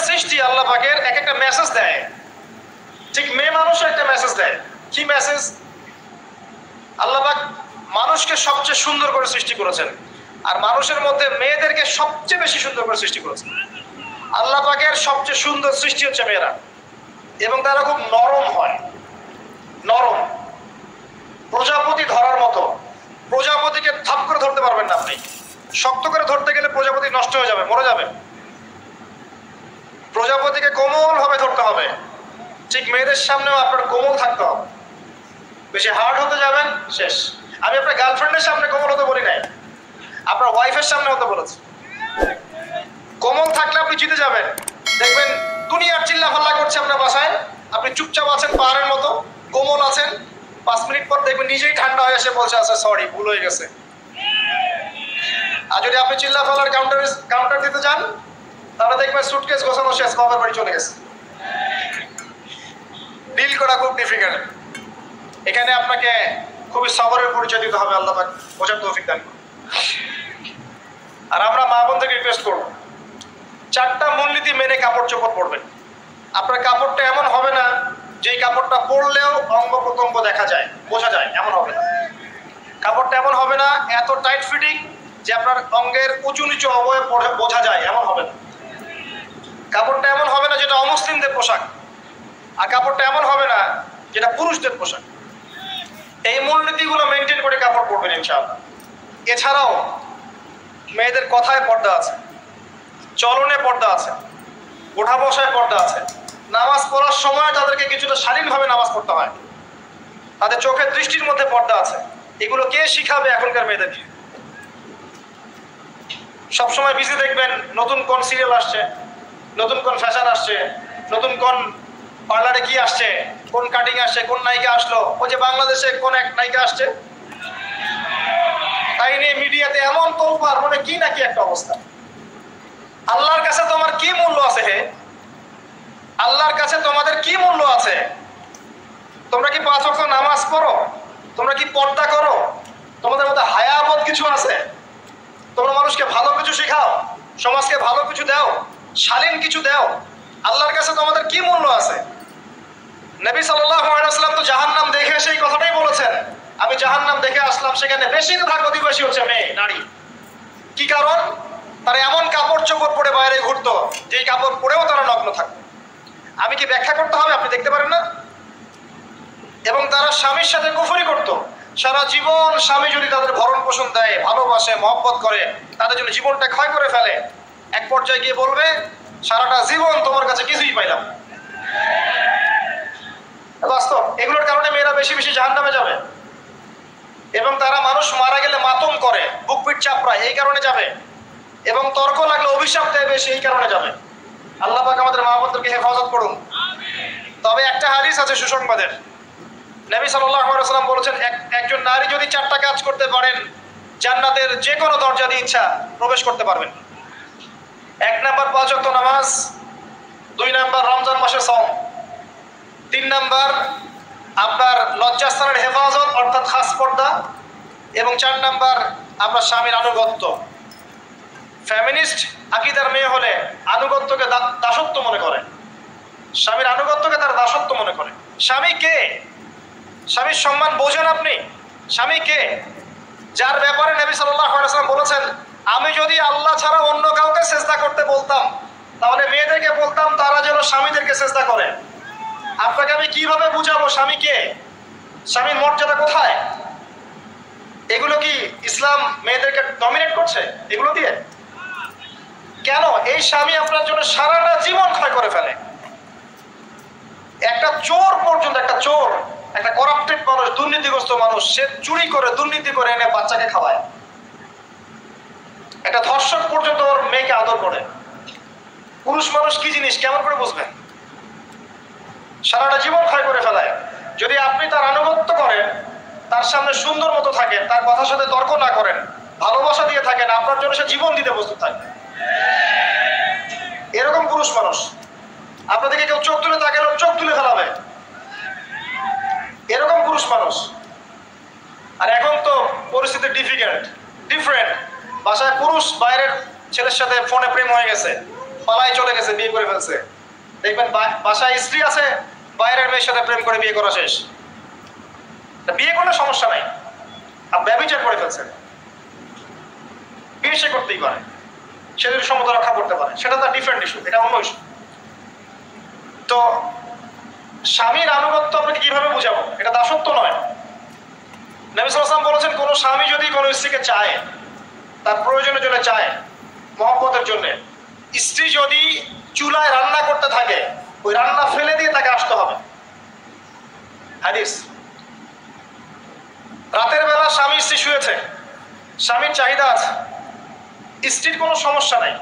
সৃষ্টি আল্লাহ পাকের এক একটা মেসেজ দেয়, ঠিক মেয়ে মানুষও একটা মেসেজ দেয়। কি মেসেজ? আল্লাহ পাক মানুষকে সবচেয়ে সুন্দর করে সৃষ্টি করেছেন, আর মানুষের মধ্যে মেয়েদেরকে সবচেয়ে বেশি সুন্দর করে সৃষ্টি করেছেন। আল্লাহ পাকের সবচেয়ে সুন্দর সৃষ্টি হচ্ছে মেয়েরা, এবং তারা খুব নরম হয়, নরম, প্রজাপতি ধরার মতো। প্রজাপতিকে থাপ করে ধরতে পারবেন না আপনি, শক্ত করে ধরতে গেলে প্রজাপতি নষ্ট হয়ে যাবে, মরে যাবে। প্রজাপতিকে কোমল ভাবে ধরতে হবে, ঠিক মেয়েদের সামনেও আপনার কোমল থাকতে হবে। বেশি হার্ড হতে যাবেন শেষ। আমি আপনার গার্লফ্রেন্ডের সামনে কোমল হতে বলি নাই, আপনার ওয়াইফের সামনে হতে বলেছি। কোমল থাকলে আপনি জিতে যাবেন। দেখবেন দুনিয়ার চিল্লা ফাল্লা করছে আপনার বাসায়, আপনি চুপচাপ আছেন পাহাড়ের মতো, কোমল আছেন। 5 মিনিট পর দেখবেন নিজেই ঠান্ডা হয়ে এসে বলছে আচ্ছা সরি, ভুল হয়ে গেছে। আর যদি আপনি চিল্লা ফাল্লার কাউন্টার দিতে যান, তাহলে দেখবেন সুটকেস গোছানো শেষ, বাবার বাড়ি চলে গেছে। ডিল করা খুব ডিফিকাল্ট। এখানে আপনাকে খুবই সবরের পরিচয় দিতে হবে। আল্লাহ পাক বোঝার তৌফিক দান করুন। আর আমরা মা বোনদেরকে রিকোয়েস্ট করব, 4টা মূলনীতি মেনে কাপড় চোপড় পরবেন। আপনার কাপড়টা এমন হবে না যেই কাপড়টা পরলেও অঙ্গ প্রত্যঙ্গ দেখা যায়, বোঝা যায়, এমন হবে না। কাপড়টা এমন হবে না এত টাইট ফিটিং যে আপনার অঙ্গের উঁচু নিচু অবয়ব বোঝা যায়, এমন হবে না। কাপড়টা এমন হবে না যেটা অমুসলিমদের পোশাক, আর কাপড়টা এমন হবে না যেটা পুরুষদের পোশাক। এই মূলনীতিগুলো মেনটেন করে কাপড় পরবেন ইনশাআল্লাহ। এছাড়াও মেয়েদের কথায় পর্দা আছে, চলনে পর্দা আছে, ওঠা বসায় পর্দা আছে। নামাজ পড়ার সময় তাদেরকে কিছুটা শালীনভাবে নামাজ পড়তে হয়, তাদের চোখের দৃষ্টির মধ্যে পর্দা আছে। এগুলো কে শিখাবে এখনকার মেয়েদেরকে? সবসময় বিজি দেখবেন নতুন কোন সিরিয়াল আসছে, নতুন কোন ফ্যাশন আসছে, নতুন কোন পার্লারে কি আসছে, কোন কাটিং আসছে, কোন নায়িকা আসলো, ওই যে বাংলাদেশে কোন এক নায়িকা আসছে, তাই নিয়ে মিডিয়াতে এমন তোলপাড়, মানে কি নাকি একটা অবস্থা। আল্লাহর কাছে তোমার কি মূল্য আছে হে? আল্লাহর কাছে তোমাদের কি মূল্য আছে? তোমরা কি 5 ওয়াক্ত নামাজ পড়ো? তোমরা কি পর্দা করো? তোমাদের মধ্যে হায়াবোধ কিছু আছে? তোমরা মানুষকে ভালো কিছু শেখাও, সমাজকে ভালো কিছু দাও, শালীন কিছু দাও। আল্লাহর কাছে তোমাদের কি মূল্য আছে? নবী সাল্লাল্লাহু আলাইহি ওয়াসাল্লাম তো জাহান্নাম দেখে সেই কথাটাই বলেছেন, আমি জাহান্নাম দেখে আসলাম, সেখানে বেশিরভাগ অধিবাসী হচ্ছে মেয়ে, নারী। কি কারণ? তারা এমন কাপড় চোপড় পরে বাইরে ঘুরতো যেই কাপড় পরেও তারা নগ্ন থাকতো। আমি কি ব্যাখ্যা করতে হবে? আপনি দেখতে পারেন না? এবং তারা স্বামীর সাথে কুফরি করতো। সারা জীবন স্বামী যদি তাদের ভরণ পোষণ দেয়, ভালোবাসে, মহব্বত করে, তাদের জন্য জীবনটা ক্ষয় করে ফেলে, এক পর্যায়ে গিয়ে বলবে সারাটা জীবন তোমার কাছে কিছুই পাইলাম। বাস্তব। এগুলোর কারণে মেয়েরা বেশি বেশি জাহান্নামে যাবে, এবং তারা মানুষ মারা গেলে মাতম করে, বুক পিঠ চাপড়ায়, এই কারণে যাবে, এবং তর্ক লাগলে অভিশাপ দেয় বেশি, এই কারণে যাবে। আল্লাহ পাক আমাদের মা বোনদেরকে হেফাজত করুন। তবে একটা হাদিস আছে সুসংবাদের। নবী সাল্লাল্লাহু আলাইহি ওয়াসাল্লাম বলেছেন, একজন নারী যদি 4টা কাজ করতে পারেন, জান্নাতের যে কোনো দরজা দিয়ে ইচ্ছা প্রবেশ করতে পারবেন। 1 নাম্বার 5 ওয়াক্ত নামাজ, 2 নাম্বার রমজান মাসের সওম, 3 নাম্বার আপনার লজ্জাস্থানের হেফাজত অর্থাৎ খাস পর্দা, এবং 4 নাম্বার আপনার স্বামীর আনুগত্য। ফ্যামিনিস্ট আকীদার মেয়ে হলে আনুগত্যকে দাসত্ব মনে করে, স্বামীর আনুগত্যকে তার দাসত্ব মনে করে। স্বামী কে? স্বামীর সম্মান বোঝেন আপনি? স্বামী কে? যার ব্যাপারে নবী সাল্লাল্লাহু আলাইহি ওয়াসাল্লাম বলেছেন, আমি যদি আল্লাহ ছাড়া অন্য কাউকে সিজদা করতে বলতাম, তাহলে মেয়েদেরকে বলতাম তারা যেন স্বামীদেরকে সিজদা করে। আপনাকে আমি কিভাবে বুঝাবো স্বামী কে, স্বামীর মর্যাদা কোথায়? এগুলো কি ইসলাম মেয়েদেরকে ডমিনেট করছে এগুলো দিয়ে? কেন? এই স্বামী আপনার জন্য সারাটা জীবন ক্ষয় করে ফেলে। একটা চোর পর্যন্ত, একটা চোর, একটা করাপ্টেড মানুষ, দুর্নীতিগ্রস্ত মানুষ, সে চুরি করে, দুর্নীতি করে এনে বাচ্চাকে খাওয়ায়। একটা ধর্ষক পর্যন্ত ওর মেয়েকে আদর করে। পুরুষ মানুষ কি জিনিস কেমন করে বুঝবেন? সারাটা জীবন ক্ষয় করে ফেলায়। যদি আপনি তার আনুগত্য করেন, তার সামনে সুন্দর মতো থাকেন, তার কথার সাথে তর্ক না করেন, ভালোবাসা দিয়ে থাকেন, আপনার জন্য সে জীবন দিতে প্রস্তুত থাকে। এরকম পুরুষ মানুষ। আপনাদেরকে কেউ চোখ তুলে তাকালে চোখ তুলে ফেলাবে, এরকম পুরুষ মানুষ। আর এখন তো পরিস্থিতি ডিফারেন্ট। বাসায় পুরুষ বাইরের ছেলের সাথে ফোনে প্রেম হয়ে গেছে, পালায় চলে গেছে, বিয়ে করে ফেলছে। দেখবেন বাসায় স্ত্রী আছে, বাইরের মেয়ের সাথে প্রেম করে বিয়ে করা শেষ। বিয়ে করলে সমস্যা নাই, আর ব্যভিচার করে ফেলছে, বিয়ে সে করতেই পারে, সে যদি সমতা রক্ষা করতে পারে, সেটা তার ডিফারেন্ট ইস্যু, এটা অন্য ইস্যু। তো স্বামীর আনুগত্য আপনাকে কিভাবে বুঝাবো? এটা দাসত্ব নয়। নবী সাল্লাল্লাহু আলাইহি ওয়াসাল্লাম বলেছেন, কোন স্বামী যদি কোন স্ত্রীকে চায়, তার প্রয়োজনের জন্য চায়, মহব্বতের জন্য, স্ত্রী যদি চুলায় রান্না করতে থাকে, ওই রান্না ফেলে দিয়ে তাকে আসতে হবে। হাদিস। রাতের বেলা স্বামী স্ত্রী শুয়েছে, স্বামীর চাহিদা আছে, স্ত্রীর কোনো সমস্যা নাই,